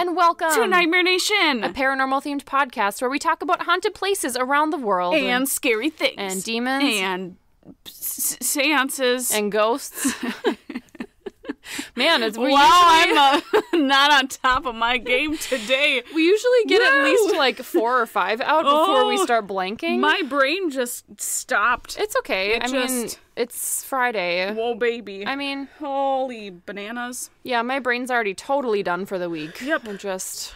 and welcome to Nightmare Nation, a paranormal-themed podcast where we talk about haunted places around the world. And scary things. And demons. And seances. And ghosts. Man, it's I'm not on top of my game today. We usually get at least like 4 or 5 out before we start blanking. My brain just stopped. It's okay. I mean, it's Friday. Whoa, baby. I mean, holy bananas. Yeah, my brain's already totally done for the week. Yep. I'm just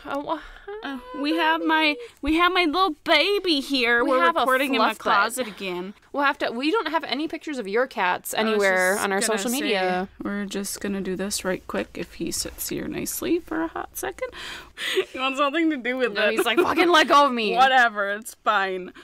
we have my little baby here. We're recording in my closet again. We don't have any pictures of your cats anywhere on our social media. We're just gonna do this right quick if he sits here nicely for a hot second. He wants something to do with it. He's like, fucking let go of me. Whatever, it's fine.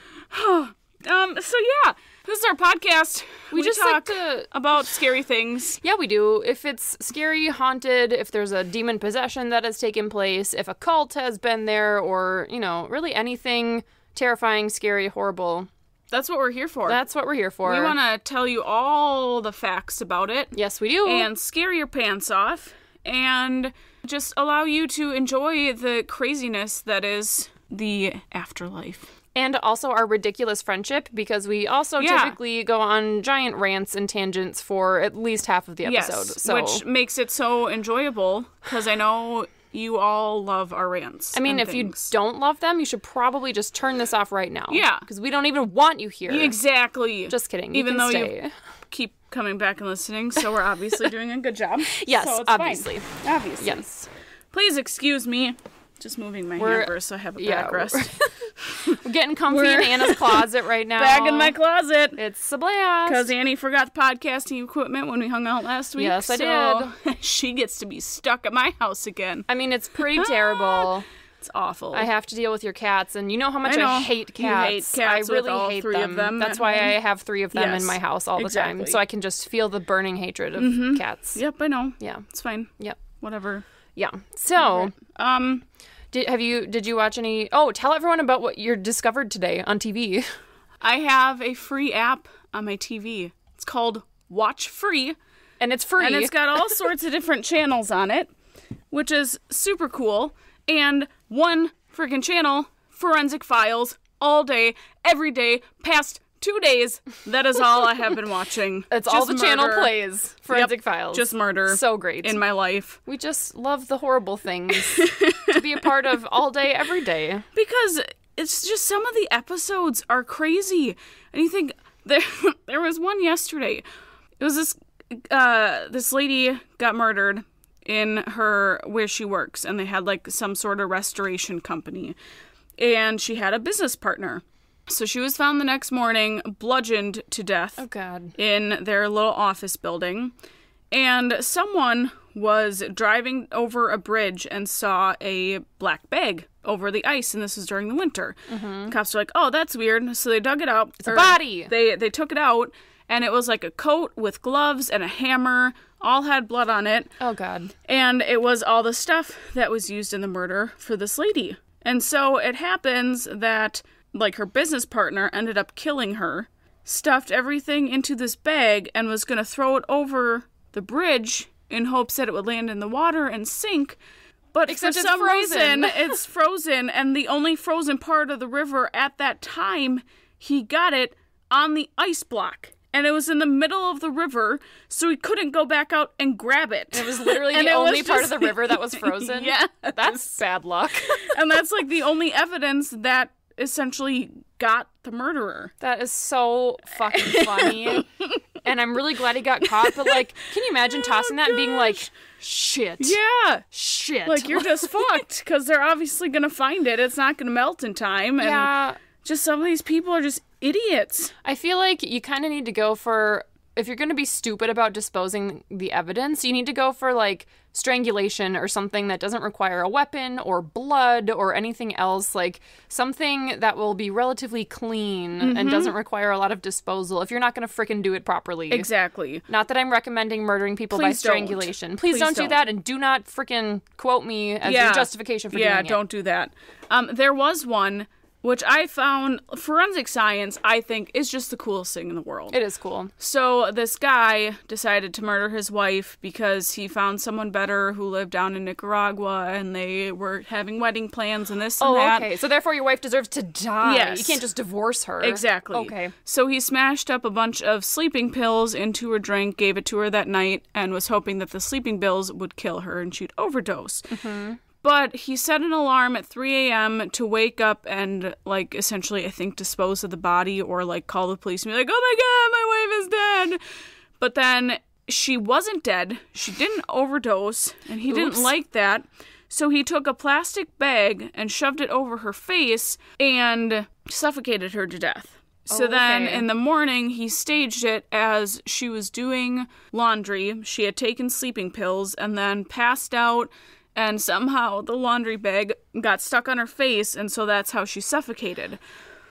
So yeah, this is our podcast. We just talk about scary things. Yeah, we do. If it's scary, haunted, if there's a demon possession that has taken place, if a cult has been there, or, really anything terrifying, scary, horrible. That's what we're here for. That's what we're here for. We want to tell you all the facts about it. Yes, we do. And scare your pants off. And just allow you to enjoy the craziness that is the afterlife. And also our ridiculous friendship, because we also typically go on giant rants and tangents for at least half of the episode. Yes, which makes it so enjoyable, because I know you all love our rants. I mean, if you don't love them, you should probably just turn this off right now. Yeah. Because we don't even want you here. Exactly. Just kidding. Even though you keep coming back and listening, so we're obviously doing a good job. Yes, so it's obviously. Fine. Obviously. Yes. Please excuse me. Just moving my hamper so I have a backrest. We're getting comfy in Anna's closet right now. Back in my closet. It's a blast. Because Annie forgot the podcasting equipment when we hung out last week. Yes, I did. She gets to be stuck at my house again. I mean, it's pretty terrible. It's awful. I have to deal with your cats, and you know how much I hate cats. You hate cats. I really with all hate 3 of them. That's why I have 3 of them in my house all the time, so I can just feel the burning hatred of cats. Yep, I know. Yeah, it's fine. Yep, whatever. Yeah. So, Did you watch any? Oh, tell everyone about what you discovered today on TV. I have a free app on my TV. It's called Watch Free. And it's free. And it's got all sorts of different channels on it, which is super cool. And one freaking channel, Forensic Files, all day, every day, past 2 days. That is all I have been watching. That's all the channel plays. Forensic Files. Just murder. So great. In my life. We just love the horrible things to be a part of all day, every day. Because it's just some of the episodes are crazy. And you think, there was one yesterday. It was this lady got murdered in where she works. And they had like some sort of restoration company. And she had a business partner. So she was found the next morning, bludgeoned to death. Oh, God. In their little office building. And someone was driving over a bridge and saw a black bag over the ice, and this was during the winter. Mm-hmm. Cops were like, oh, that's weird. So they dug it out. It's a body. They took it out, and it was like a coat with gloves and a hammer. All had blood on it. Oh, God. And it was all the stuff that was used in the murder for this lady. And so it happens that her business partner ended up killing her, stuffed everything into this bag, and was going to throw it over the bridge in hopes that it would land in the water and sink. But for some reason, it's frozen, and the only frozen part of the river at that time, he got it on the ice block. And it was in the middle of the river, so he couldn't go back out and grab it. And it was literally the only part of the river that was frozen? Yeah. That's bad luck. And that's the only evidence that essentially got the murderer. That is so fucking funny. And I'm really glad he got caught, but can you imagine tossing that and being like, shit. Yeah. Shit. You're just fucked, because they're obviously gonna find it. It's not gonna melt in time. And yeah. Just some of these people are just idiots. I feel like you kind of need to go for, if you're going to be stupid about disposing the evidence, you need to go for strangulation or something that doesn't require a weapon or blood or anything else, something that will be relatively clean and doesn't require a lot of disposal if you're not going to frickin' do it properly. Exactly. Not that I'm recommending murdering people by strangulation. Please don't do that, and do not frickin' quote me as your justification for doing it. Yeah, don't do that. There was one which I found forensic science, I think, is just the coolest thing in the world. It is cool. So this guy decided to murder his wife because he found someone better who lived down in Nicaragua, and they were having wedding plans and this and that. Okay. So therefore your wife deserves to die. Yes. You can't just divorce her. Exactly. Okay. So he smashed up a bunch of sleeping pills into her drink, gave it to her that night, and was hoping that the sleeping pills would kill her and she'd overdose. Mm-hmm. But he set an alarm at 3 a.m. to wake up and, like, essentially, I think, dispose of the body or, like, call the police and be like, oh my God, my wife is dead. But then she wasn't dead. She didn't overdose, and he didn't like that. So he took a plastic bag and shoved it over her face and suffocated her to death. So then in the morning, he staged it as she was doing laundry. She had taken sleeping pills and then passed out. And somehow the laundry bag got stuck on her face, and so that's how she suffocated.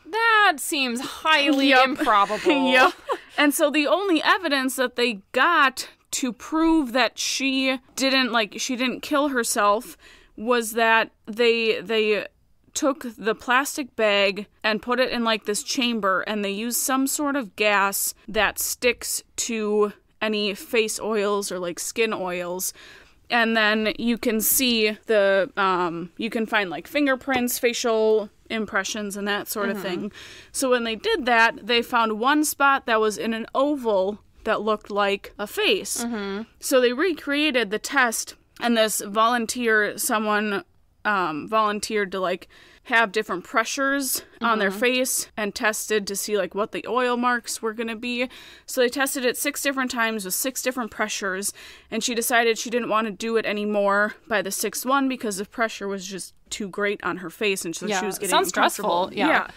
That seems highly improbable. Yep. And so the only evidence that they got to prove that she didn't kill herself was that they took the plastic bag and put it in, like, this chamber, and they used some sort of gas that sticks to any face oils or, like, skin oils. And then you can see you can find, like, fingerprints, facial impressions, and that sort of thing. So when they did that, they found one spot that was in an oval that looked like a face. So they recreated the test, and this volunteered to, like, have different pressures on their face and tested to see, like, what the oil marks were going to be. So they tested it 6 different times with 6 different pressures, and she decided she didn't want to do it anymore by the 6th one because the pressure was just too great on her face, and so she was getting sounds uncomfortable. stressful. Yeah.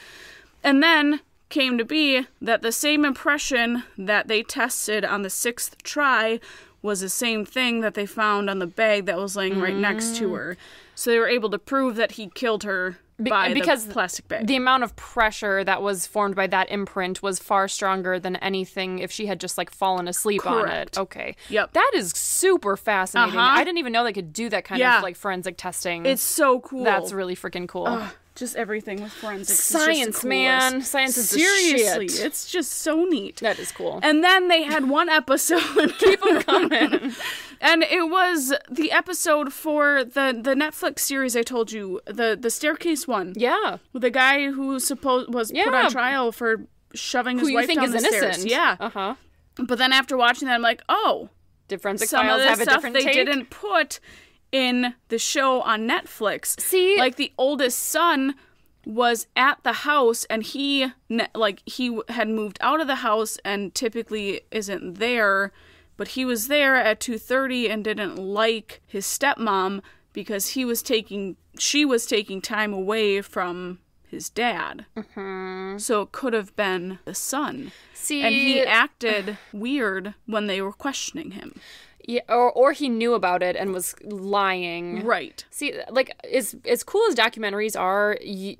And then came to be that the same impression that they tested on the 6th try was the same thing that they found on the bag that was laying right next to her. So they were able to prove that he killed her because the plastic bag. The amount of pressure that was formed by that imprint was far stronger than anything if she had just, like, fallen asleep on it. Okay. Yep. That is super fascinating. I didn't even know they could do that kind of, like, forensic testing. It's so cool. That's really freaking cool. Just everything with forensics. Science, man. Science is seriously, the shit. It's just so neat. That is cool. And then they had one episode. Keep them coming. And it was the episode for the Netflix series I told you, the staircase one. Yeah. With the guy who was put on trial for shoving his wife down the stairs. Innocent. Yeah. But then after watching that, I'm like, oh, did Forensic some Files of the have a stuff different they take? didn't put in the show on Netflix. See, like, the oldest son was at the house, and he had moved out of the house and typically isn't there, but he was there at 2:30 and didn't like his stepmom because she was taking time away from his dad. So it could have been the son. See, and he acted weird when they were questioning him. Yeah, or he knew about it and was lying. Right. See, like, as cool as documentaries are, you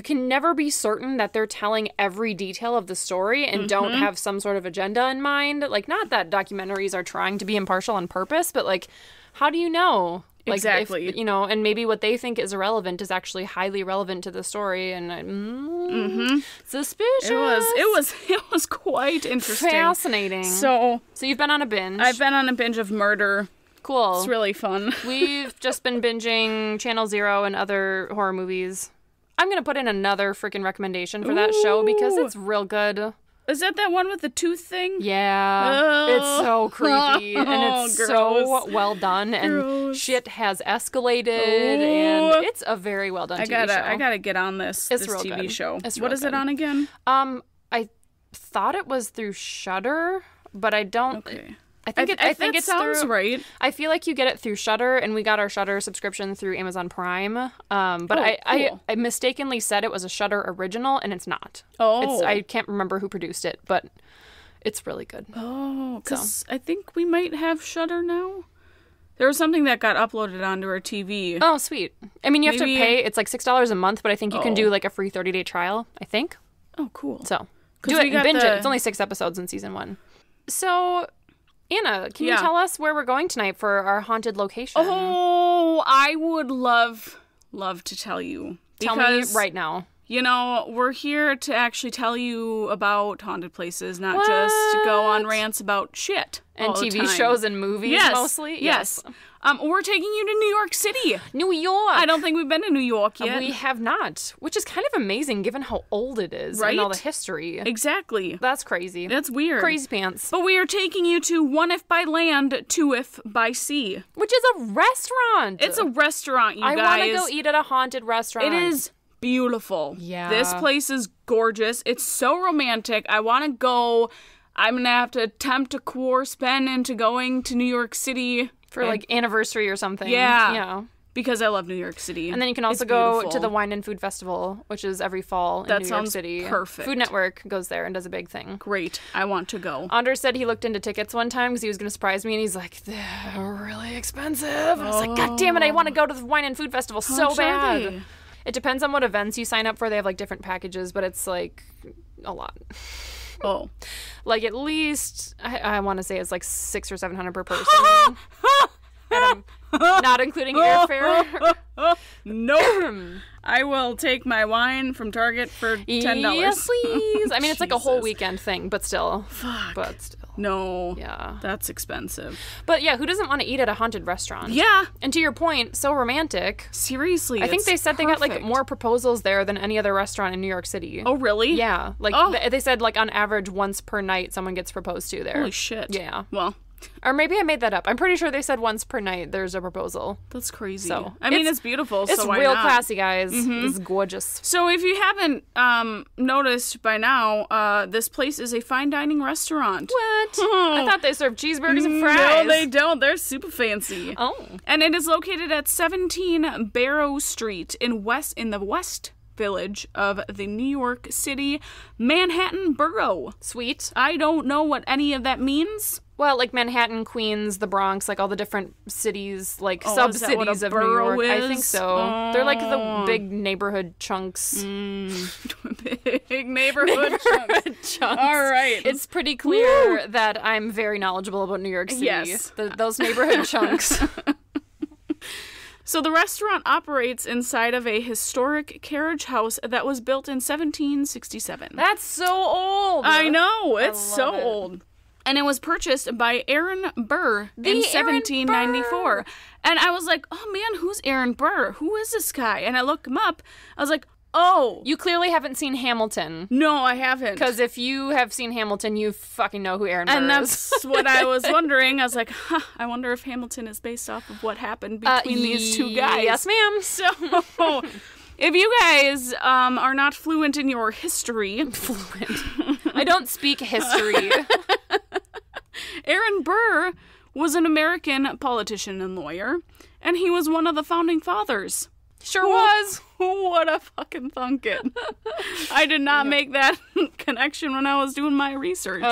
can never be certain that they're telling every detail of the story and don't have some sort of agenda in mind. Like, not that documentaries are trying to be impartial on purpose, but, like, how do you know? Like, exactly. If, and maybe what they think is irrelevant is actually highly relevant to the story, and suspicious. It was quite interesting, fascinating. So you've been on a binge. I've been on a binge of murder. Cool. It's really fun. We've just been binging Channel Zero and other horror movies. I'm gonna put in another freaking recommendation for that show because it's real good. Is that one with the tooth thing? Yeah. It's so creepy. And it's gross. so well done. And shit has escalated. And it's a very well done TV show. I gotta get on this real TV good. show. It's what real is good. it on again? I thought it was through Shudder, but I don't... Okay. I think it sounds through, right. I feel like you get it through Shudder, and we got our Shudder subscription through Amazon Prime. But cool. I mistakenly said it was a Shudder original, and it's not. Oh. I can't remember who produced it, but it's really good. Oh, because I think we might have Shudder now. There was something that got uploaded onto our TV. Oh, sweet. I mean, you have to pay. It's like $6 a month, but I think you can do like a free 30-day trial, I think. Oh, cool. So do it and binge it. It's only 6 episodes in season 1. So... Anna, can you tell us where we're going tonight for our haunted location? Oh, I would love to tell you. Tell me right now. You know, we're here to actually tell you about haunted places, not just go on rants about shit. And TV shows and movies mostly? Yes. We're taking you to New York City. New York. I don't think we've been to New York yet. We have not, which is kind of amazing given how old it is and all the history. Exactly. That's crazy. That's weird. Crazy pants. But we are taking you to One If by Land, Two If by Sea. Which is a restaurant. It's a restaurant, you guys. I want to go eat at a haunted restaurant. It is beautiful. Yeah. This place is gorgeous. It's so romantic. I want to go. I'm going to have to attempt to coerce Ben into going to New York City. For like anniversary or something. Yeah. Because I love New York City. And then you can also go to the Wine and Food Festival, which is every fall in New York City. That sounds perfect. Food Network goes there and does a big thing. Great. I want to go. Anders said he looked into tickets one time because he was going to surprise me, and he's like, they're really expensive. And I was like, God damn it, I want to go to the Wine and Food Festival so bad. It depends on what events you sign up for. They have like different packages, but it's like a lot. Oh. Like at least, I want to say it's like $600 or $700 per person. And I'm not including airfare. No. I will take my wine from Target for $10. Yes, please. I mean, it's like a whole weekend thing, but still. Fuck. But still. No. Yeah. That's expensive. But yeah, who doesn't want to eat at a haunted restaurant? Yeah. And to your point, so romantic. Seriously. I think they said they got like more proposals there than any other restaurant in New York City. Oh, really? Yeah. Like they said like on average once per night someone gets proposed to there. Holy shit. Yeah. Well. Or maybe I made that up. I'm pretty sure they said once per night there's a proposal. That's crazy. So I mean, it's beautiful. It's so why real not? classy, guys. It's gorgeous. So if you haven't noticed by now, this place is a fine dining restaurant. What? I thought they served cheeseburgers and fries. No, they don't. They're super fancy. Oh. And it is located at 17 Barrow Street in the West Village of the New York City, Manhattan borough. Sweet. I don't know what any of that means. Well, like Manhattan, Queens, the Bronx, like all the different cities, like sub-cities of New York. Is? I think so. Oh. They're like the big neighborhood chunks. Big neighborhood chunks. All right. It's pretty clear that I'm very knowledgeable about New York City. Yes. Those neighborhood chunks. So the restaurant operates inside of a historic carriage house that was built in 1767. That's so old. I know. It's so old. And it was purchased by Aaron Burr in 1794. And I was like, oh man, who's Aaron Burr? Who is this guy? And I looked him up. I was like, oh. You clearly haven't seen Hamilton. No, I haven't. Because if you have seen Hamilton, you fucking know who Aaron Burr is. And that's what I was wondering. I was like, I wonder if Hamilton is based off of what happened between these two guys. Yes, ma'am. So... If you guys are not fluent in your history... Fluent. I don't speak history. Aaron Burr was an American politician and lawyer, and he was one of the founding fathers. Sure was. Who would have fucking thunk it? I did not make that connection when I was doing my research.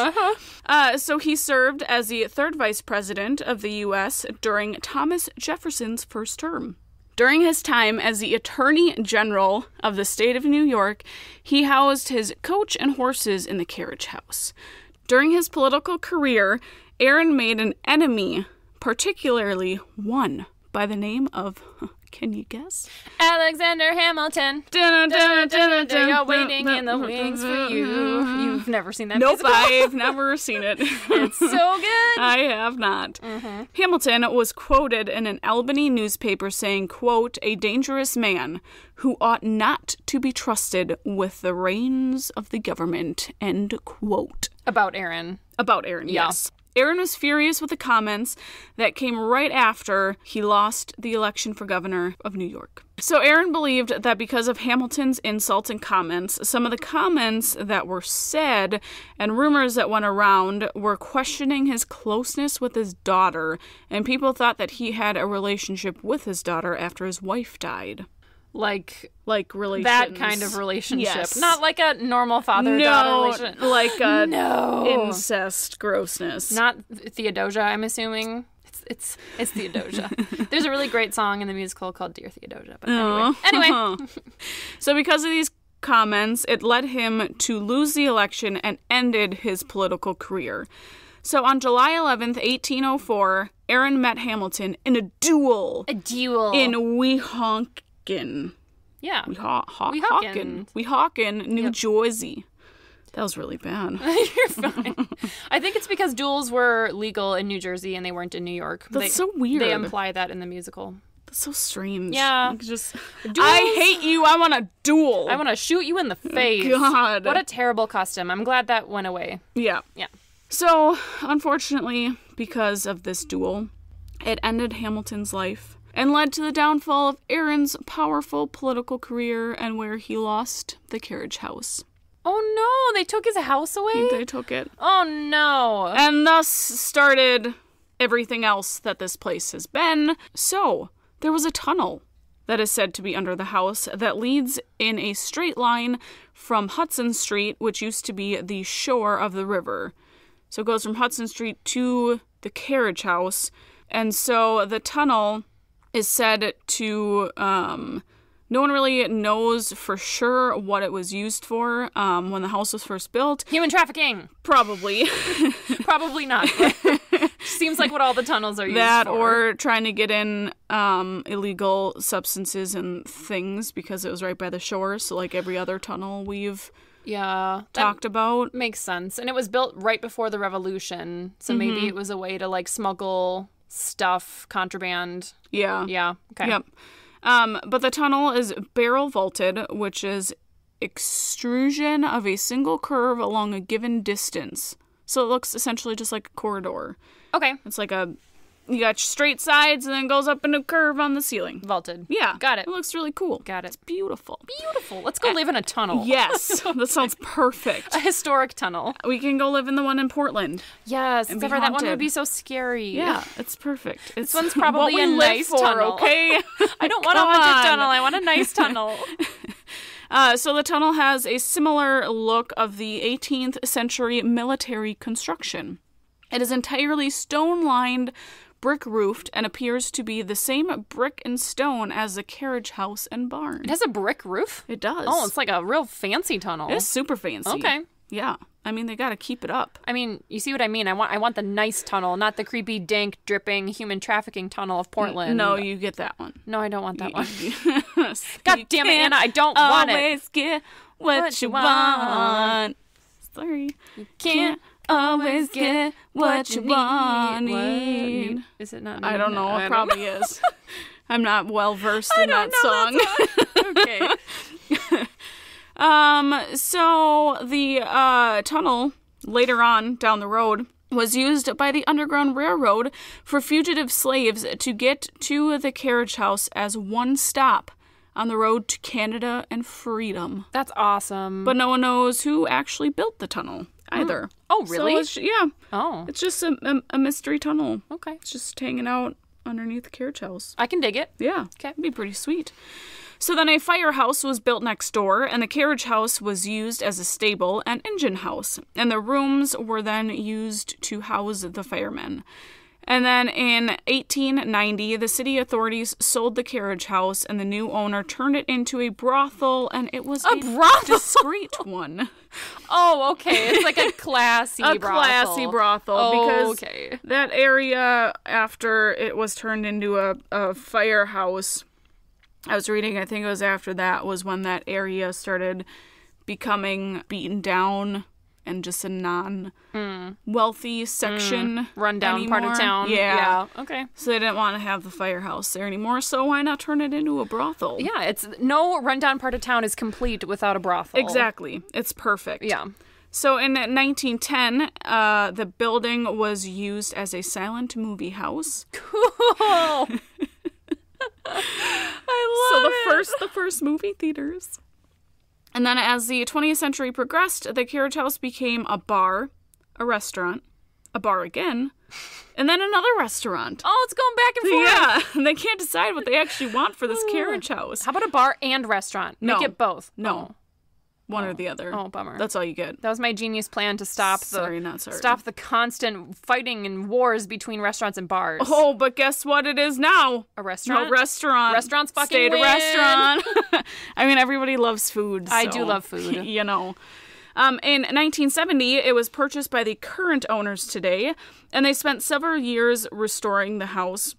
So he served as the third vice president of the U.S. during Thomas Jefferson's first term. During his time as the Attorney General of the state of New York, he housed his coach and horses in the carriage house. During his political career, Aaron made an enemy, particularly one by the name of, can you guess? Alexander Hamilton. You're waiting in the wings for you. You've never seen that Nope, musical? I've never seen it. It's so good. I have not. Hamilton was quoted in an Albany newspaper saying, quote, a dangerous man who ought not to be trusted with the reins of the government, end quote. About Aaron. About Aaron, yes. Aaron was furious with the comments that came right after he lost the election for governor of New York. So Aaron believed that because of Hamilton's insults and comments, some of the comments that were said and rumors that went around were questioning his closeness with his daughter, and people thought that he had a relationship with his daughter after his wife died. Like relations. That kind of relationship. Yes. Not like a normal father-daughter relationship. Like a incest grossness. Not Theodosia, I'm assuming. It's Theodosia. There's a really great song in the musical called Dear Theodosia. But anyway. So because of these comments, it led him to lose the election and ended his political career. So on July 11th, 1804, Aaron met Hamilton in a duel. A duel. In Weehawken. Yeah. Weehawken, New Jersey. That was really bad. You're fine. I think it's because duels were legal in New Jersey and they weren't in New York. That's so weird. They imply that in the musical. That's so strange. Yeah. Like I hate you. I want a duel. I want to shoot you in the face. Oh, God. What a terrible custom. I'm glad that went away. Yeah. Yeah. So, unfortunately, because of this duel, it ended Hamilton's life and led to the downfall of Aaron's powerful political career and where he lost the carriage house. Oh no, they took his house away? They took it. Oh no. And thus started everything else that this place has been. So, there was a tunnel that is said to be under the house that leads in a straight line from Hudson Street, which used to be the shore of the river. So it goes from Hudson Street to the carriage house. And so the tunnel is said to, no one really knows for sure what it was used for when the house was first built. Human trafficking. Probably. Probably not. Seems like what all the tunnels are used that, for. Or trying to get in illegal substances and things because it was right by the shore. So like every other tunnel we've talked about. Makes sense. And it was built right before the revolution. So maybe it was a way to like smuggle stuff, contraband. Yeah. Yeah. Okay. Yep. But the tunnel is barrel vaulted, which is extrusion of a single curve along a given distance. So it looks essentially just like a corridor. Okay. It's like you got straight sides and then goes up in a curve on the ceiling. Vaulted. Yeah. Got it. It looks really cool. Got it. It's beautiful. Beautiful. Let's go live in a tunnel. Yes. That sounds perfect. A historic tunnel. We can go live in the one in Portland. Yes. And Except for that one would be so scary. Yeah. It's perfect. This one's probably what a we nice live for, tunnel. Okay? I don't want a haunted tunnel. I want a nice tunnel. So the tunnel has a similar look of the 18th century military construction. It is entirely stone-lined, brick-roofed, and appears to be the same brick and stone as the carriage house and barn. It has a brick roof? It does. Oh, it's like a real fancy tunnel. It's super fancy. Okay. Yeah. I mean, they gotta keep it up. I mean, you see what I mean? I want the nice tunnel, not the creepy, dank, dripping, human trafficking tunnel of Portland. No, you get that one. No, I don't want that one. God God damn it, Anna, I don't want it. Always get what you want. Sorry. You can't always get what you want. Is it not? I don't know. It probably is. I'm not well versed in that song. Okay. So the tunnel later on down the road was used by the Underground Railroad for fugitive slaves to get to the carriage house as one stop on the road to Canada and freedom. That's awesome. But no one knows who actually built the tunnel either. Oh, really? So yeah. Oh. It's just a mystery tunnel. Okay. It's just hanging out underneath the carriage house. I can dig it. Yeah. Okay. It'd be pretty sweet. So then a firehouse was built next door, and the carriage house was used as a stable and engine house, and the rooms were then used to house the firemen. And then in 1890, the city authorities sold the carriage house, and the new owner turned it into a brothel, and it was a brothel? discreet one. Oh, okay. It's like a classy brothel. Classy brothel. Oh, because okay. that area, after it was turned into a firehouse, I was reading, I think it was after that, was when that area started becoming beaten down and just a non-wealthy section rundown anymore. part of town. Yeah. Okay. So they didn't want to have the firehouse there anymore, so why not turn it into a brothel? Yeah, it's no rundown part of town is complete without a brothel. Exactly. It's perfect. Yeah. So in 1910, the building was used as a silent movie house. Cool. I love it. The first movie theaters. And then as the 20th century progressed, the carriage house became a bar, a restaurant, a bar again, and then another restaurant. Oh, it's going back and forth. Yeah, they can't decide what they actually want for this carriage house. How about a bar and restaurant? Make it both. No. One or the other. Oh, bummer. That's all you get. That was my genius plan to stop the constant fighting and wars between restaurants and bars. Oh, but guess what it is now? A restaurant? No restaurant. Restaurants fucking Stayed win. a restaurant. I mean, everybody loves food. I so, do love food. You know. In 1970, it was purchased by the current owners today, and they spent several years restoring the house.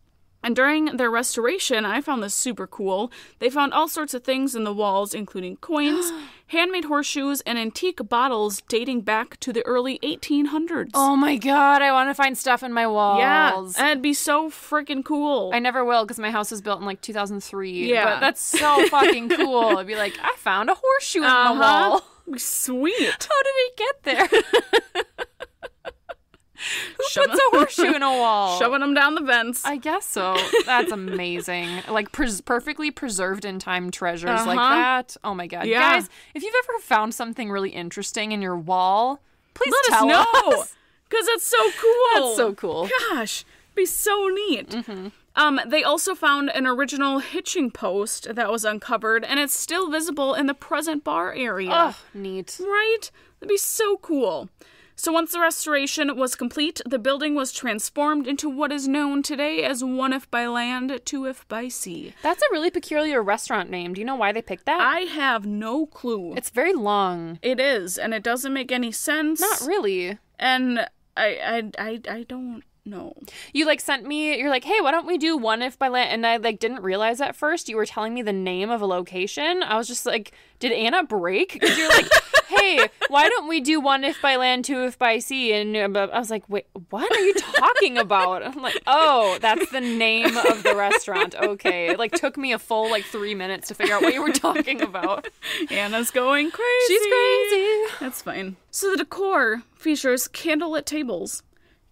And during their restoration, I found this super cool. They found all sorts of things in the walls, including coins, handmade horseshoes, and antique bottles dating back to the early 1800s. Oh my god, I want to find stuff in my walls. Yeah, that'd be so freaking cool. I never will because my house was built in like 2003. Yeah. But that's so fucking cool. I'd be like, I found a horseshoe in the wall. Sweet. How did it get there? Who puts a horseshoe in a wall? Shoving them down the vents. I guess so. That's amazing. Like perfectly preserved in time treasures like that. Oh my god. Yeah. Guys, if you've ever found something really interesting in your wall, please Let tell us know. us. Because that's so cool. That's so cool. Gosh, it'd be so neat. They also found an original hitching post that was uncovered, and it's still visible in the present bar area. Oh, neat. Right? That'd be so cool. So once the restoration was complete, the building was transformed into what is known today as 1 if by land, 2 if by sea. That's a really peculiar restaurant name. Do you know why they picked that? I have no clue. It's very long. It is, and it doesn't make any sense. Not really. And I don't know. You like sent me, you're like, hey, why don't we do 1 if by land? And I like didn't realize at first you were telling me the name of a location. I was just like, did Anna break? Because you're like, hey, why don't we do 1 if by land, 2 if by sea? And I was like, wait, what are you talking about? I'm like, oh, that's the name of the restaurant. Okay. It like took me a full like 3 minutes to figure out what you were talking about. Anna's going crazy. She's crazy. That's fine. So the decor features candlelit tables,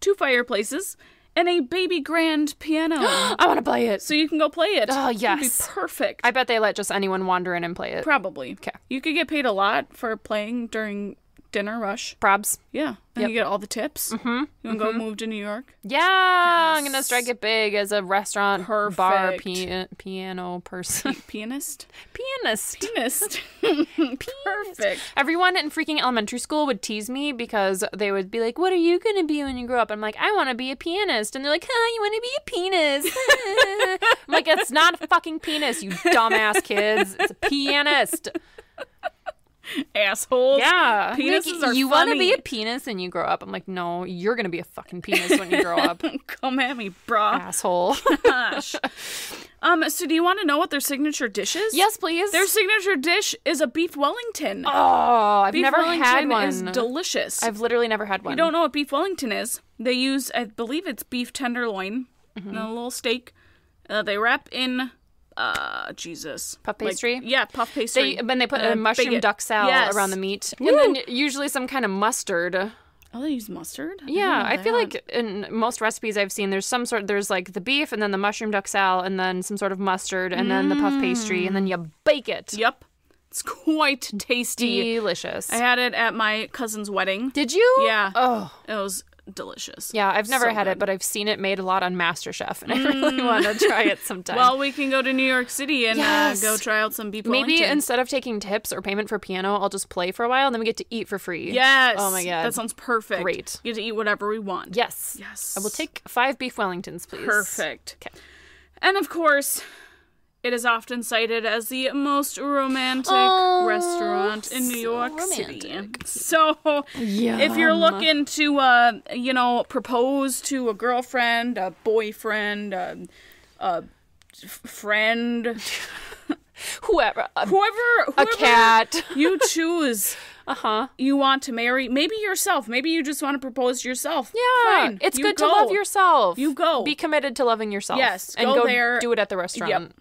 2 fireplaces, and a baby grand piano. I want to play it. So you can go play it. Oh, yes. It'd be perfect. I bet they let just anyone wander in and play it. Probably. Okay. You could get paid a lot for playing during dinner rush. Probs. Yeah. And Yep. you get all the tips. Mm-hmm. You want to go move to New York? Yeah, I'm going to strike it big as a restaurant, Perfect. bar, piano person. Pianist? Pianist. Pianist. Perfect. Everyone in freaking elementary school would tease me because they would be like, what are you going to be when you grow up? I'm like, I want to be a pianist. And they're like, you want to be a penis. I'm like, it's not a fucking penis, you dumbass kids. It's a pianist. Assholes. Yeah. Penises like, are you want to funny. be a penis and you grow up. I'm like, no, you're going to be a fucking penis when you grow up. Come at me, brah. Asshole. Gosh. So do you want to know what their signature dish is? Yes, please. Their signature dish is a beef Wellington. Oh, I've beef never Wellington had one. is delicious. I've literally never had one. You don't know what beef Wellington is? They use, I believe it's beef tenderloin and a little steak. They wrap in, Jesus. Puff pastry? Yeah, puff pastry. Then they put a mushroom bigot. duck sal Yes. around the meat. Woo! And then usually some kind of mustard. Oh, they use mustard? Yeah, I feel that. like in most recipes I've seen, there's like the beef and then the mushroom duck sal and then some sort of mustard and then the puff pastry and then you bake it. Yep. It's quite tasty. Delicious. I had it at my cousin's wedding. Did you? Yeah. Oh. It was delicious. Yeah, I've never So had good. it, but I've seen it made a lot on MasterChef, and I really want to try it sometime. Well, we can go to New York City and Yes. go try out some beef Maybe Wellington. instead of taking tips or payment for piano, I'll just play for a while, and then we get to eat for free. Yes. Oh my god. That sounds perfect. Great. You get to eat whatever we want. Yes. Yes. I will take 5 beef Wellingtons, please. Perfect. Okay. And of course, it is often cited as the most romantic restaurant in New York City. romantic. So, if you're looking to, propose to a girlfriend, a boyfriend, a friend, Whoever. whoever A cat. you choose, Uh-huh. you want to marry, maybe yourself, maybe you just want to propose to yourself. Yeah. Fine. It's You good go. to love yourself. You go. Be committed to loving yourself. Yes, And go go there. do it at the restaurant. Yep.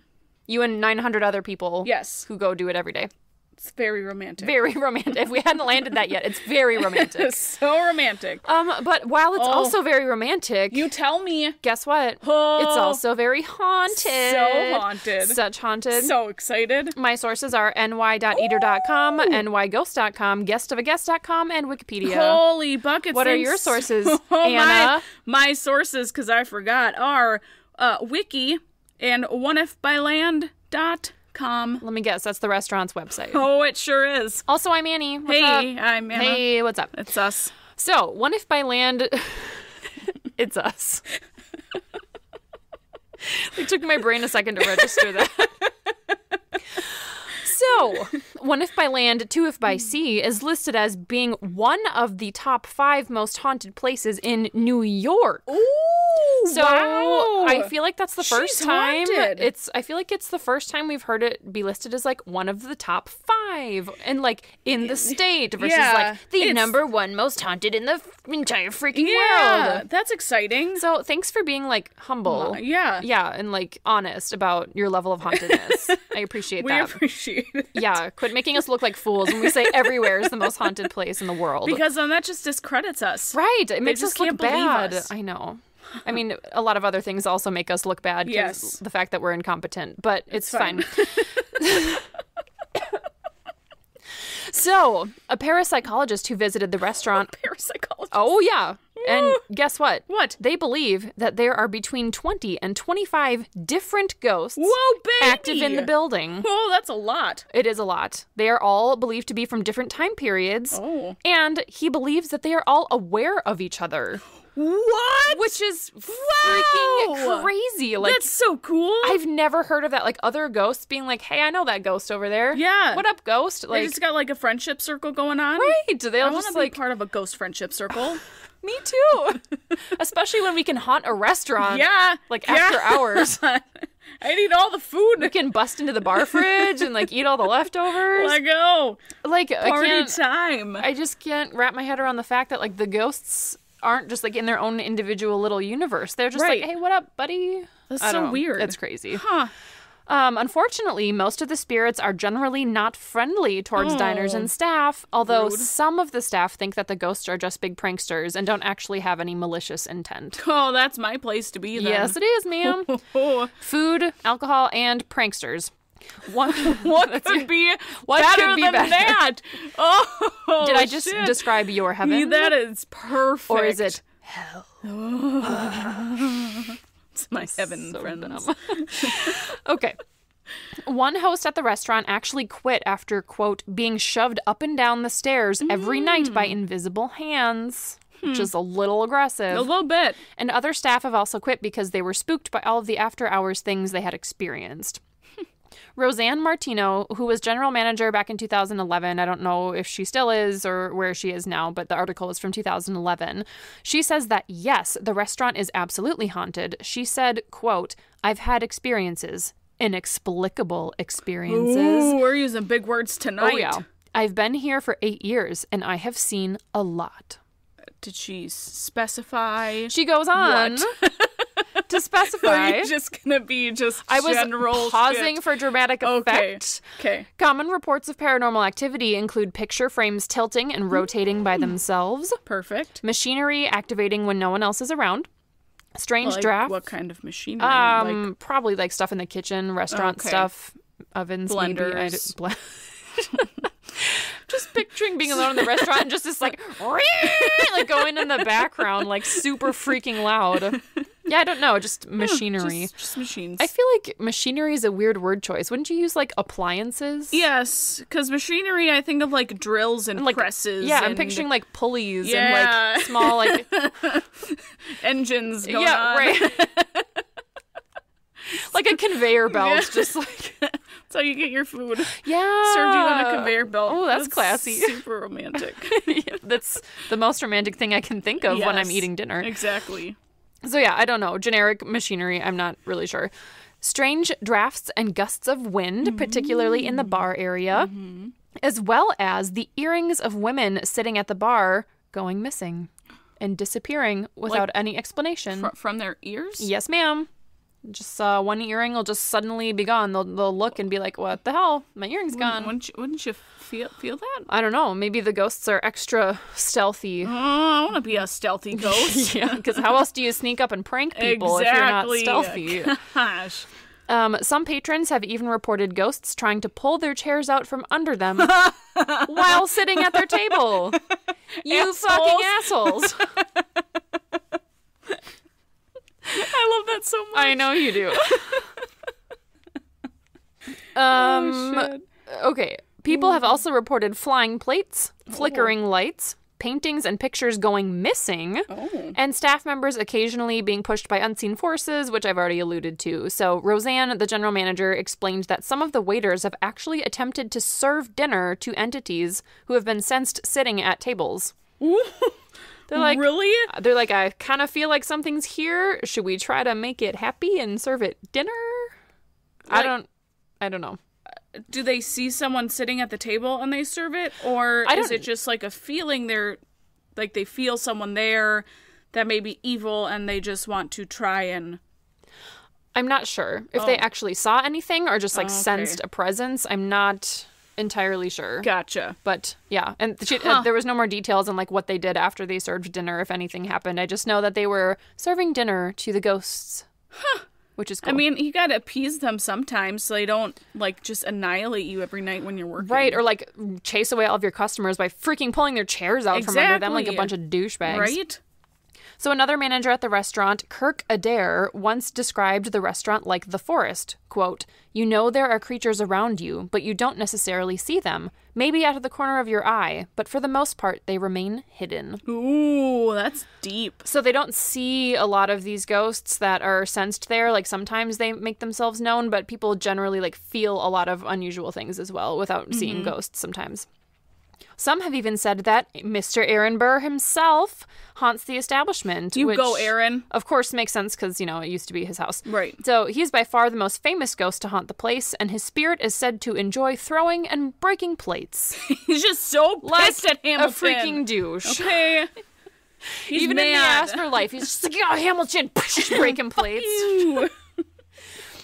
You and 900 other people. Yes. Who go do it every day. It's very romantic. Very romantic. If we hadn't landed that yet, it's very romantic. It's so romantic. But while it's also very romantic, You tell me. guess what? Oh. It's also very haunted. So haunted. Such haunted. So excited. My sources are ny.eater.com, nyghost.com, guestofagaguest.com, and Wikipedia. Holy buckets. What are thanks. your sources, Oh, Anna? My sources, because I forgot, are Wiki and oneifbyland.com. Let me guess. That's the restaurant's website. Oh, it sure is. Also, I'm Annie. What's Hey, up? I'm Anna. Hey, what's up? It's us. So, 1 if by land... It's us. It took my brain a second to register that. So, 1 if by land, 2 if by sea is listed as being one of the top 5 most haunted places in New York. Ooh, So, wow. I feel like that's the first She's time. haunted. I feel like it's the first time we've heard it be listed as like one of the top 5 and like in the state versus like the number 1 most haunted in the entire freaking world. That's exciting. So thanks for being like humble. Yeah, and like honest about your level of hauntedness. I appreciate that. We appreciate it. Yeah, quit making us look like fools when we say everywhere is the most haunted place in the world. Because then that just discredits us. Right, it makes just us look can't believe bad. us. I know. I mean, a lot of other things also make us look bad. Yes. The fact that we're incompetent, but it's fine. So, a parapsychologist who visited the restaurant. Parapsychologist. Oh, yeah. And guess what? What? They believe that there are between 20 and 25 different ghosts active in the building. Oh, that's a lot. It is a lot. They are all believed to be from different time periods. Oh. And he believes that they are all aware of each other. What? Which is freaking crazy. Like, that's so cool. I've never heard of that. Like, other ghosts being like, hey, I know that ghost over there. Yeah. What up, ghost? Like, they just got like a friendship circle going on. Right. They'll I want just to be like part of a ghost friendship circle. Me too. Especially when we can haunt a restaurant. Yeah. Like after hours. I need all the food. We can bust into the bar fridge and like eat all the leftovers. Let go. Like Party time. I just can't wrap my head around the fact that like the ghosts aren't just like in their own individual little universe. They're just like, hey, what up, buddy? That's so weird. It's crazy. Huh. Unfortunately, most of the spirits are generally not friendly towards diners and staff, although some of the staff think that the ghosts are just big pranksters and don't actually have any malicious intent. Oh, that's my place to be then. Yes, it is, ma'am. Food, alcohol, and pranksters. What could be better than that? Oh, did I just describe your heaven? That is perfect. Or is it hell? It's my heaven, so friends. Okay. One host at the restaurant actually quit after, quote, being shoved up and down the stairs every night by invisible hands, which is a little aggressive. A little bit. And other staff have also quit because they were spooked by all of the after-hours things they had experienced. Roseanne Martino, who was general manager back in 2011, I don't know if she still is or where she is now, but the article is from 2011. She says that, yes, the restaurant is absolutely haunted. She said, quote, I've had experiences, inexplicable experiences. Ooh, we're using big words tonight. Oh, yeah. I've been here for 8 years, and I have seen a lot. Did she specify? She goes on to specify. Are you just going to be just I was general pausing shit? for dramatic effect. Okay. Common reports of paranormal activity include picture frames tilting and rotating by themselves. Perfect. Machinery activating when no one else is around. Strange drafts. What kind of machinery? Probably like stuff in the kitchen, restaurant stuff, ovens, blenders. Maybe. Just picturing being alone in the restaurant and just this like going in the background, like super freaking loud. Yeah, I don't know, just machinery. Just machines. I feel like machinery is a weird word choice. Wouldn't you use like appliances? Yes, because machinery, I think of like drills and like presses. Yeah, and I'm picturing like pulleys and like small like engines going on. Yeah, right. Like a conveyor belt, just like that's how you get your food. Yeah, served you on a conveyor belt. Oh, that's classy. Super romantic. Yeah, that's the most romantic thing I can think of when I'm eating dinner. Exactly. So yeah, I don't know. Generic machinery, I'm not really sure. Strange drafts and gusts of wind, particularly in the bar area, as well as the earrings of women sitting at the bar going missing and disappearing without any explanation. From their ears? Yes, ma'am. Just one earring will just suddenly be gone. They'll look and be like, "What the hell? My earring's gone." Wouldn't you feel that? I don't know. Maybe the ghosts are extra stealthy. Oh, I want to be a stealthy ghost. Yeah, because how else do you sneak up and prank people if you're not stealthy? Gosh. Some patrons have even reported ghosts trying to pull their chairs out from under them while sitting at their table. You fucking assholes. I love that so much. I know you do. Shit. Okay. People have also reported flying plates, flickering lights, paintings and pictures going missing, and staff members occasionally being pushed by unseen forces, which I've already alluded to. So Roseanne, the general manager, explained that some of the waiters have actually attempted to serve dinner to entities who have been sensed sitting at tables. They're like, really? They're like, I kind of feel like something's here. Should we try to make it happy and serve it dinner? Like, I don't know. Do they see someone sitting at the table and they serve it? Or is it just like a feeling like they feel someone there that may be evil and they just want to try and... I'm not sure if they actually saw anything or just like sensed a presence. I'm not entirely sure. Gotcha. But yeah, and there was no more details on like what they did after they served dinner, if anything happened. I just know that they were serving dinner to the ghosts. Which is cool. I mean, you gotta appease them sometimes so they don't, like, just annihilate you every night when you're working. Right, or, like, chase away all of your customers by freaking pulling their chairs out from under them like a bunch of douchebags. Right? So another manager at the restaurant, Kirk Adair, once described the restaurant like the forest. Quote, "You know there are creatures around you, but you don't necessarily see them. Maybe out of the corner of your eye, but for the most part, they remain hidden." Ooh, that's deep. So they don't see a lot of these ghosts that are sensed there. Like, sometimes they make themselves known, but people generally, like, feel a lot of unusual things as well without seeing ghosts sometimes. Some have even said that Mr. Aaron Burr himself haunts the establishment. Which, go, Aaron. Of course, makes sense because, you know, it used to be his house. Right. So he's by far the most famous ghost to haunt the place, and his spirit is said to enjoy throwing and breaking plates. He's just so pissed at Hamilton. A freaking douche. Okay. He's even mad. in the ass for life, he's just like, oh, Hamilton, breaking plates.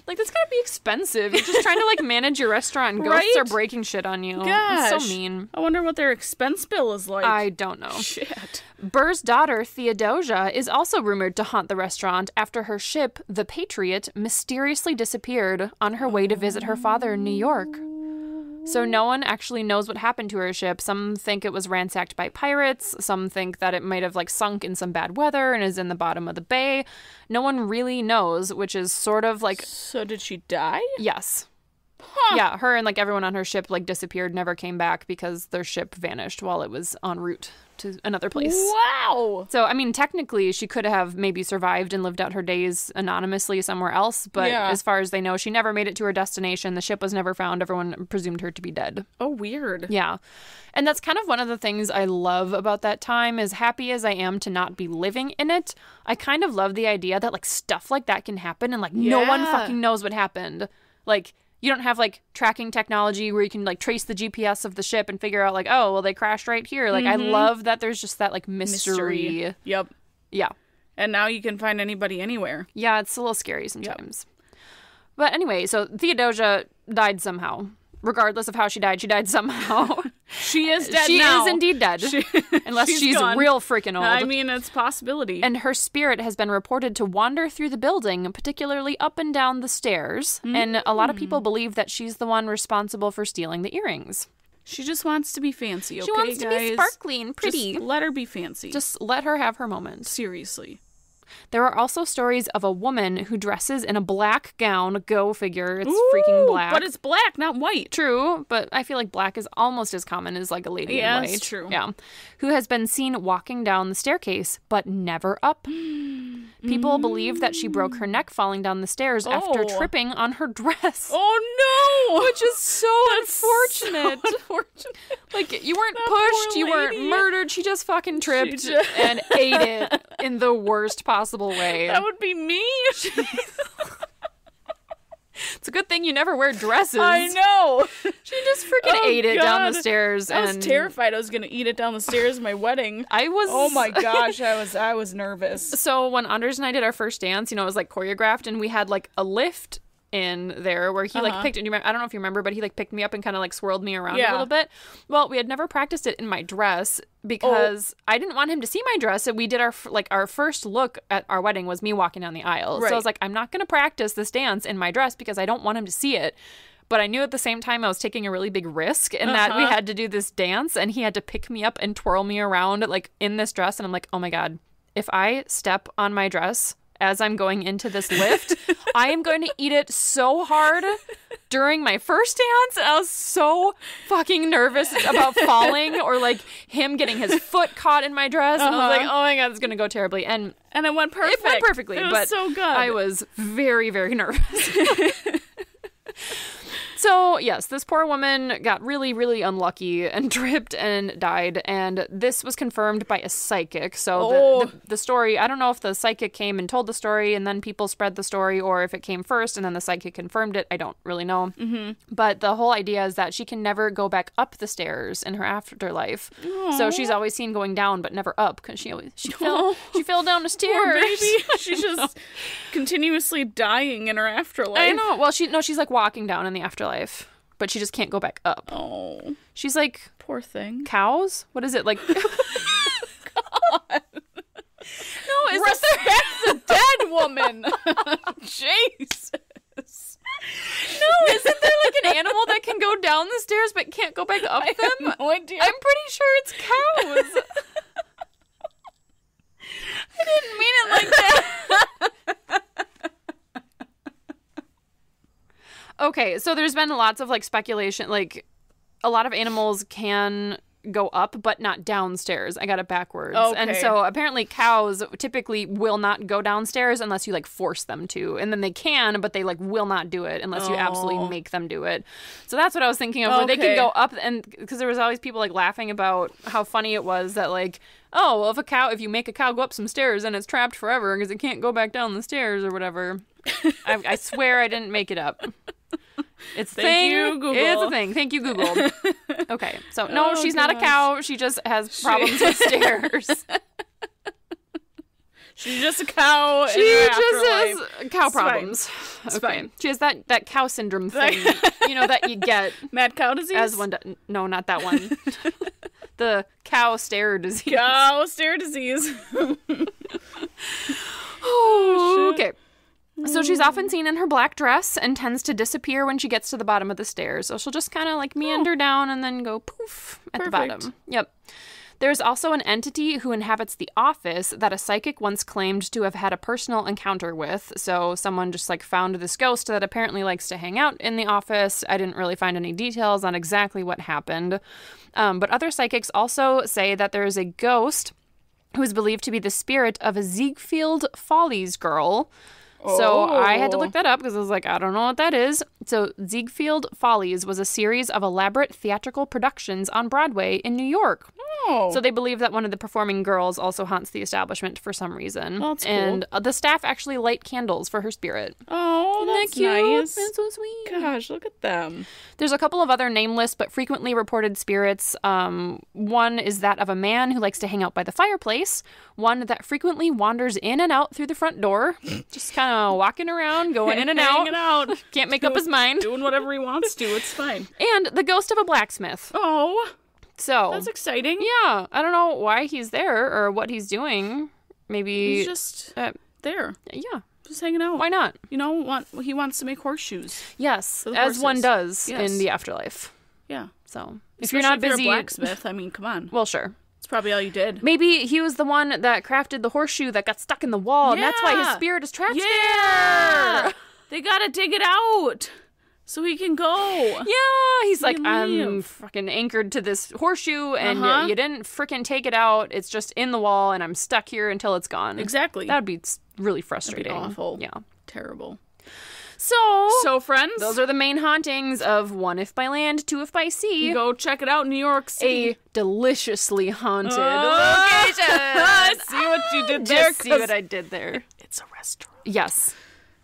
Like, that's gotta be expensive. You're just trying to, like, manage your restaurant and ghosts are breaking shit on you. Gosh. That's so mean. I wonder what their expense bill is like. I don't know. Shit. Burr's daughter, Theodosia, is also rumored to haunt the restaurant after her ship, the Patriot, mysteriously disappeared on her way to visit her father in New York. So no one actually knows what happened to her ship. Some think it was ransacked by pirates. Some think that it might have, like, sunk in some bad weather and is in the bottom of the bay. No one really knows, which is sort of like... So did she die? Yes. Huh. Yeah, her and, like, everyone on her ship, like, disappeared, never came back because their ship vanished while it was en route to another place. Wow! So, I mean, technically, she could have maybe survived and lived out her days anonymously somewhere else, but as far as they know, she never made it to her destination. The ship was never found. Everyone presumed her to be dead. Oh, weird. Yeah. And that's kind of one of the things I love about that time. As happy as I am to not be living in it, I kind of love the idea that, like, stuff like that can happen and, like, no one fucking knows what happened. Like... You don't have, like, tracking technology where you can, like, trace the GPS of the ship and figure out, like, oh, well, they crashed right here. Like, I love that there's just that, like, mystery. Yep. Yeah. And now you can find anybody anywhere. Yeah, it's a little scary sometimes. Yep. But anyway, so Theodosia died somehow. Regardless of how she died somehow. She is dead She now. is indeed dead. Unless she's gone. real freaking old. I mean, it's a possibility. And her spirit has been reported to wander through the building, particularly up and down the stairs. And a lot of people believe that she's the one responsible for stealing the earrings. She just wants to be fancy, okay, She wants to be sparkly and pretty. Just let her be fancy. Just let her have her moment. Seriously. There are also stories of a woman who dresses in a black gown. Go figure. It's freaking black. But it's black, not white. True, but I feel like black is almost as common as, like, a lady in white. Yeah, that's true. Yeah. Who has been seen walking down the staircase, but never up. People believe that she broke her neck falling down the stairs after tripping on her dress. Oh, no! Which is so unfortunate. So unfortunate. Like, you weren't pushed, you weren't murdered, she just fucking tripped and ate it in the worst possible way. That would be me. It's a good thing you never wear dresses. I know. She just freaking ate it down the stairs. I was terrified I was going to eat it down the stairs at my wedding. I was... Oh my gosh, I was nervous. So when Anders and I did our first dance, you know, it was like choreographed and we had like a lift in there where he like picked, I don't know if you remember, but he like picked me up and kind of like swirled me around a little bit. Well, we had never practiced it in my dress because I didn't want him to see my dress. And we did our first look at our wedding was me walking down the aisle. So I was like, I'm not going to practice this dance in my dress because I don't want him to see it. But I knew at the same time I was taking a really big risk in that we had to do this dance and he had to pick me up and twirl me around like in this dress. And I'm like, oh my God, if I step on my dress as I'm going into this lift, I am going to eat it so hard during my first dance. And I was so fucking nervous about falling or like him getting his foot caught in my dress. And I was like, oh my God, it's going to go terribly. And it went perfect. It went perfectly. It was but so good. I was very, very nervous. So, yes, this poor woman got really, really unlucky and tripped and died. And this was confirmed by a psychic. So the story, I don't know if the psychic came and told the story and then people spread the story, or if it came first and then the psychic confirmed it. I don't really know. Mm-hmm. But the whole idea is that she can never go back up the stairs in her afterlife. Aww. So she's always seen going down but never up because she fell down the stairs. Poor baby. She's just continuously dying in her afterlife. I know. Well, she's like walking down in the afterlife, but she just can't go back up. Oh. She's like, poor thing. Cows? What is it? Like God. No, respect the dead woman. Jesus. No, isn't there like an animal that can go down the stairs but can't go back up them? I have no idea. I'm pretty sure it's cows. I didn't mean it like that. Okay, so there's been lots of like speculation, like a lot of animals can go up but not downstairs. I got it backwards. Okay. And so apparently cows typically will not go downstairs unless you like force them to, and then they can, but they like will not do it unless you absolutely make them do it. So that's what I was thinking of, where they can go up, and because there was always people like laughing about how funny it was that like, oh, well, if you make a cow go up some stairs and it's trapped forever because it can't go back down the stairs or whatever. I swear I didn't make it up. It's a thing. You, Google. It's a thing. Thank you, Google. Okay, so no, she's not a cow. She just has problems with stairs. She's just a cow. She just has cow problems. It's fine. She has that cow syndrome thing, that you get. Mad cow disease? As one. No, not that one. The cow stare disease. Cow stare disease. Oh, okay. So she's often seen in her black dress and tends to disappear when she gets to the bottom of the stairs. So she'll just kind of like meander down and then go poof at the bottom. Yep. There's also an entity who inhabits the office that a psychic once claimed to have had a personal encounter with. So someone just like found this ghost that apparently likes to hang out in the office. I didn't really find any details on exactly what happened. But other psychics also say that there is a ghost who is believed to be the spirit of a Ziegfeld Follies girl. So I had to look that up because I was like, I don't know what that is. So Ziegfeld Follies was a series of elaborate theatrical productions on Broadway in New York. Oh. So they believe that one of the performing girls also haunts the establishment for some reason. Well, that's cool. And the staff actually light candles for her spirit. Oh, that's nice. That's so sweet. Gosh, look at them. There's a couple of other nameless but frequently reported spirits. One is that of a man who likes to hang out by the fireplace. One that frequently wanders in and out through the front door. Just kind of walking around, going in and out. Hanging out. Can't make up his mind. Doing whatever he wants to. It's fine. And the ghost of a blacksmith. Oh. So. That's exciting. Yeah. I don't know why he's there or what he's doing. Maybe. He's just there. Yeah. Just hanging out. Why not? He wants to make horseshoes. Yes. As one does in the afterlife. Yeah. So. If you're not busy. You're a blacksmith, I mean, come on. Well, sure. That's probably all you did. Maybe he was the one that crafted the horseshoe that got stuck in the wall, and that's why his spirit is trapped there. They gotta dig it out so he can go. Yeah, he's like, I'm fucking anchored to this horseshoe, and you didn't freaking take it out. It's just in the wall, and I'm stuck here until it's gone. Exactly. That would be really frustrating. That'd be awful. Yeah. Terrible. So, friends, those are the main hauntings of One If by Land, Two If by Sea. Go check it out, New York City. A deliciously haunted location. See what you did there? Just see what I did there. It's a restaurant. Yes.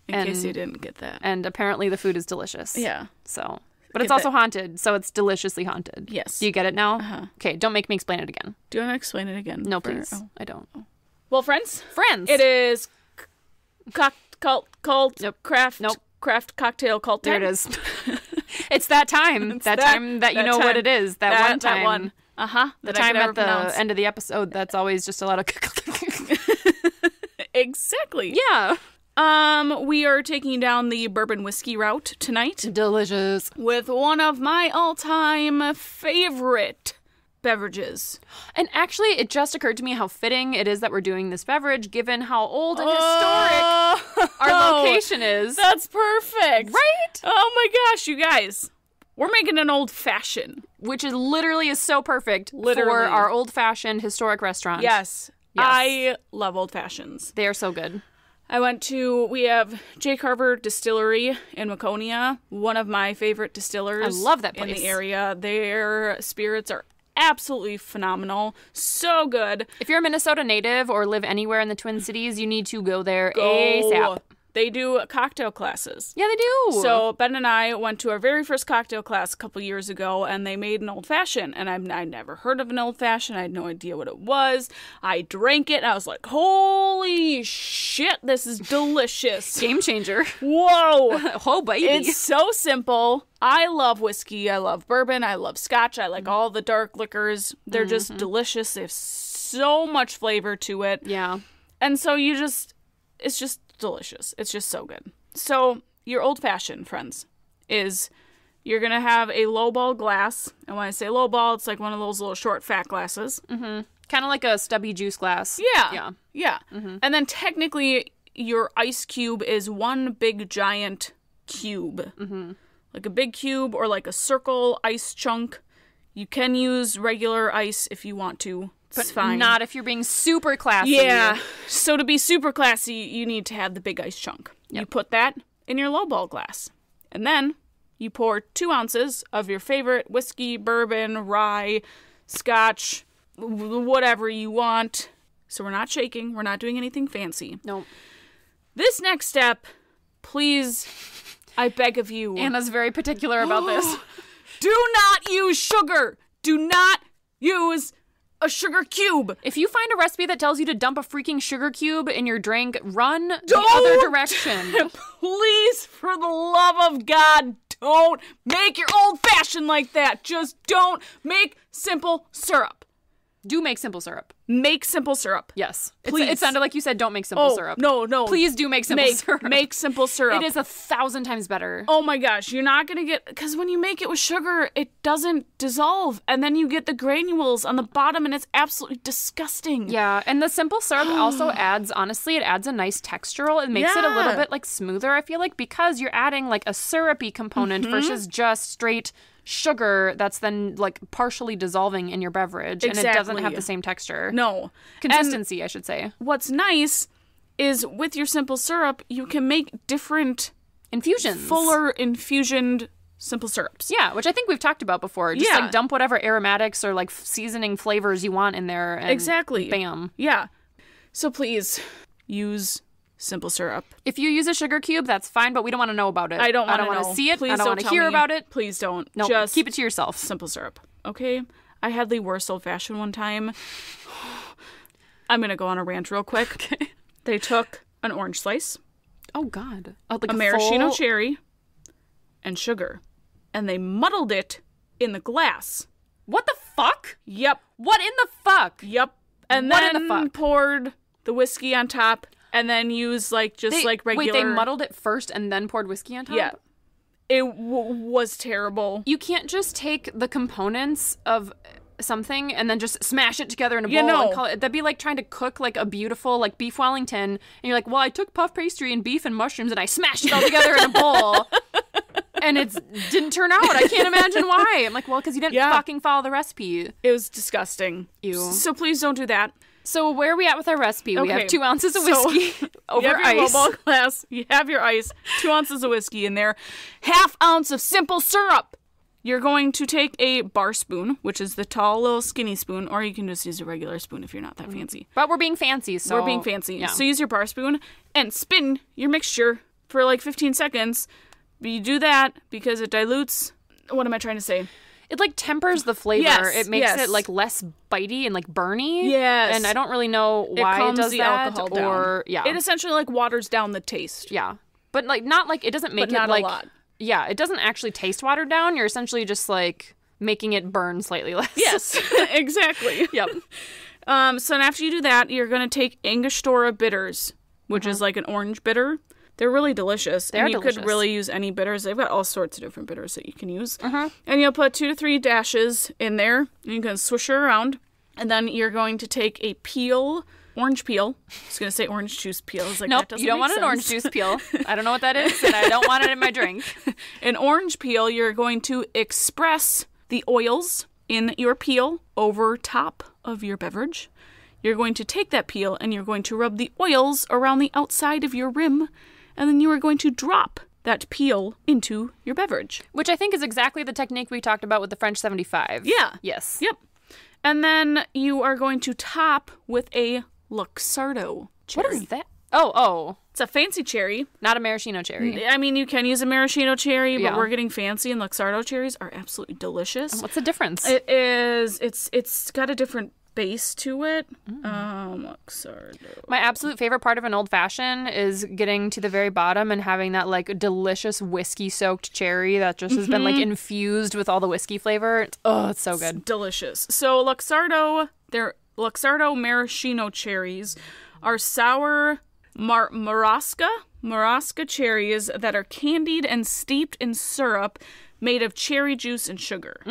In case you didn't get that. And apparently the food is delicious. Yeah. So, but it's also haunted, so it's deliciously haunted. Yes. Do you get it now? Uh-huh. Okay, don't make me explain it again. Do you want to explain it again? No, please. I don't. Well, friends. It is cult Yep. craft. Nope. Craft cocktail cult time. There it is. It's that time. Time that you know what it is. That one time. That one. Uh-huh. The time at the end of the episode that's always just a lot of... Exactly. Yeah. We are taking down the bourbon whiskey route tonight. Delicious. With one of my all-time favorite beverages. And actually, it just occurred to me how fitting it is that we're doing this beverage, given how old and historic our location is. That's perfect. Right? Oh my gosh, you guys. We're making an old-fashioned. Which is so perfect for our old-fashioned historic restaurant. Yes. I love old-fashions. They are so good. We have J. Carver Distillery in Waconia, one of my favorite distillers. I love that place. In the area. Their spirits are absolutely phenomenal. So good. If you're a Minnesota native or live anywhere in the Twin Cities, you need to go there ASAP. They do cocktail classes. Yeah, they do. So Ben and I went to our very first cocktail class a couple years ago, and they made an old-fashioned. And I'd never heard of an old-fashioned. I had no idea what it was. I drank it, and I was like, holy shit, this is delicious. Game changer. Whoa. Oh, baby. It's so simple. I love whiskey. I love bourbon. I love scotch. I like all the dark liquors. They're just delicious. They have so much flavor to it. Yeah. And so it's just delicious. It's just so good. So your old-fashioned, friends, is you're going to have a low-ball glass. And when I say low-ball, it's like one of those little short, fat glasses. Mm-hmm. Kind of like a stubby juice glass. Yeah. Mm-hmm. And then technically your ice cube is one big giant cube. Mm-hmm. Like a big cube or like a circle ice chunk. You can use regular ice if you want to. It's fine. Not if you're being super classy. Yeah. So to be super classy, you need to have the big ice chunk. Yep. You put that in your lowball glass. And then you pour 2 ounces of your favorite whiskey, bourbon, rye, scotch, whatever you want. So we're not shaking. We're not doing anything fancy. No. This next step, please, I beg of you. Anna's very particular about this. Do not use sugar. Do not use a sugar cube. If you find a recipe that tells you to dump a freaking sugar cube in your drink, run the Don't! other direction. Please, for the love of God, don't make your old-fashioned like that. Just don't make simple syrup. Do make simple syrup. Make simple syrup. Yes. Please. It sounded like you said don't make simple syrup. No. Please do make simple syrup. Make simple syrup. It is 1,000 times better. Oh my gosh, you're not going to get... Because when you make it with sugar, it doesn't dissolve. And then you get the granules on the bottom, and it's absolutely disgusting. Yeah, and the simple syrup also adds, honestly, it adds a nice textural. It makes it a little bit, like, smoother, I feel like, because you're adding, like, a syrupy component versus just straight sugar that's then, like, partially dissolving in your beverage. Exactly. And it doesn't have the same texture. No. Consistency, I should say. What's nice is with your simple syrup, you can make different infusions. Fuller infusioned simple syrups. Yeah, which I think we've talked about before. Just like dump whatever aromatics or like seasoning flavors you want in there. And exactly. Bam. Yeah. So please use simple syrup. If you use a sugar cube, that's fine, but we don't want to know about it. I don't want to see it. Please I don't want to hear about it. Please don't. No, just keep it to yourself. Simple syrup. Okay? I had the worst old-fashioned one time. I'm going to go on a rant real quick. Okay. They took an orange slice. Oh, God. Oh, like a maraschino cherry and sugar. And they muddled it in the glass. What the fuck? Yep. What in the fuck? Yep. And what then in the fuck? Poured the whiskey on top and then used like regular... Wait, they muddled it first and then poured whiskey on top? Yeah. It was terrible. You can't just take the components of something and then just smash it together in a bowl and call it. That'd be like trying to cook like a beautiful like beef Wellington and you're like, well, I took puff pastry and beef and mushrooms and I smashed it all together in a bowl and it didn't turn out. I can't imagine why. I'm like, well, because you didn't fucking follow the recipe. It was disgusting. Ew. So please don't do that. So where are we at with our recipe? Okay. We have 2 ounces of whiskey over you have ice. Your lowball glass. You have your ice. 2 ounces of whiskey in there. 1/2 ounce of simple syrup. You're going to take a bar spoon, which is the tall little skinny spoon, or you can just use a regular spoon if you're not that fancy. But we're being fancy, so... We're being fancy. Yeah. So use your bar spoon and spin your mixture for like 15 seconds. But you do that because it dilutes... What am I trying to say? It like tempers the flavor. Yes, it makes it like less bitey and like burny. Yes. And I don't really know why it does the that. Alcohol or down. Yeah. It essentially like waters down the taste. Yeah. But like not like it doesn't make but not it like a lot. Yeah, it doesn't actually taste watered down. You're essentially just like making it burn slightly less. Yes. Exactly. Yep. So after you do that, you're going to take Angostura bitters, which is like an orange bitter. They're really delicious. They're delicious. You could really use any bitters. They've got all sorts of different bitters that you can use. And you'll put 2 to 3 dashes in there. And you can swish it around. And then you're going to take a peel, orange peel. I was going to say orange juice peel. I was like, nope, that doesn't you don't make want sense. an orange juice peel. I don't know what that is, and I don't want it in my drink. An orange peel, you're going to express the oils in your peel over top of your beverage. you're going to take that peel and you're going to rub the oils around the outside of your rim, and then you are going to drop that peel into your beverage. Which I think is exactly the technique we talked about with the French 75. Yeah. Yes. Yep. And then you are going to top with a Luxardo cherry. What is that? Oh. It's a fancy cherry. Not a maraschino cherry. I mean, you can use a maraschino cherry, but Yeah. we're getting fancy, and Luxardo cherries are absolutely delicious. What's the difference? It's got a different base to it. Luxardo. My absolute favorite part of an old fashioned is getting to the very bottom and having that like delicious whiskey soaked cherry that just has been like infused with all the whiskey flavor. It's so good. It's delicious. So Luxardo maraschino cherries are sour Marasca cherries that are candied and steeped in syrup made of cherry juice and sugar.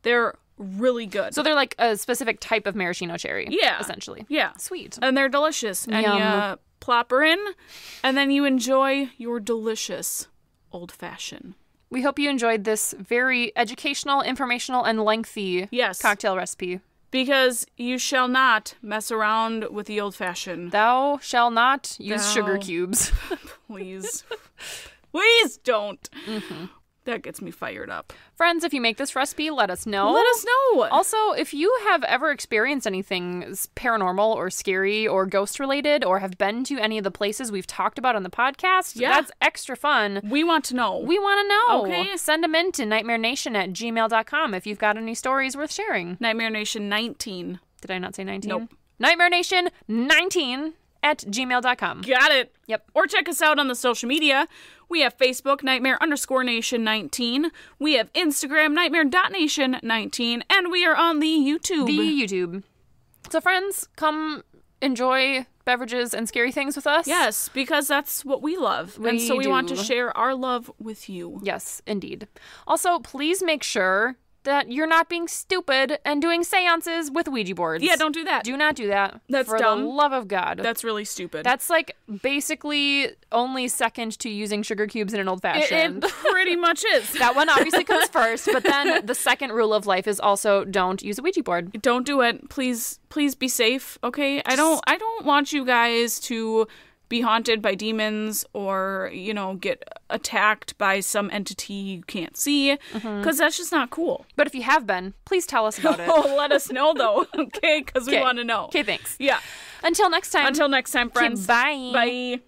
They're really good. So they're like a specific type of maraschino cherry. Yeah. Essentially. Yeah. Sweet. And they're delicious. And Yum. you plop her in, and then you enjoy your delicious old fashioned. We hope you enjoyed this very educational, informational, and lengthy cocktail recipe. Because you shall not mess around with the old fashioned. Thou shall not use sugar cubes. Please. Please don't. That gets me fired up. Friends, if you make this recipe, let us know. Let us know. Also, if you have ever experienced anything paranormal or scary or ghost related or have been to any of the places we've talked about on the podcast, that's extra fun. We want to know. We want to know. Okay. Send them in to nightmarenation@gmail.com if you've got any stories worth sharing. Nightmare Nation 19. Did I not say 19? Nope. nightmarenation19@gmail.com. Got it. Yep. Or check us out on the social media. We have Facebook, Nightmare_Nation19. We have Instagram, Nightmare.Nation19. And we are on the YouTube. So friends, come enjoy beverages and scary things with us. Yes, because that's what we love. And so we want to share our love with you. Yes, indeed. Also, please make sure that you're not being stupid and doing seances with Ouija boards. Yeah, don't do that. Do not do that. That's for dumb. the love of God. That's really stupid. That's like basically only second to using sugar cubes in an old fashioned. It pretty much is. That one obviously comes first, but then the second rule of life is also don't use a Ouija board. Don't do it. Please be safe, okay? I don't want you guys to be haunted by demons or, get attacked by some entity you can't see, because that's just not cool. But if you have been, please tell us about it. Oh, let us know, though, okay? Because we want to know. Okay, thanks. Yeah. Until next time. Until next time, friends. Okay, bye. Bye.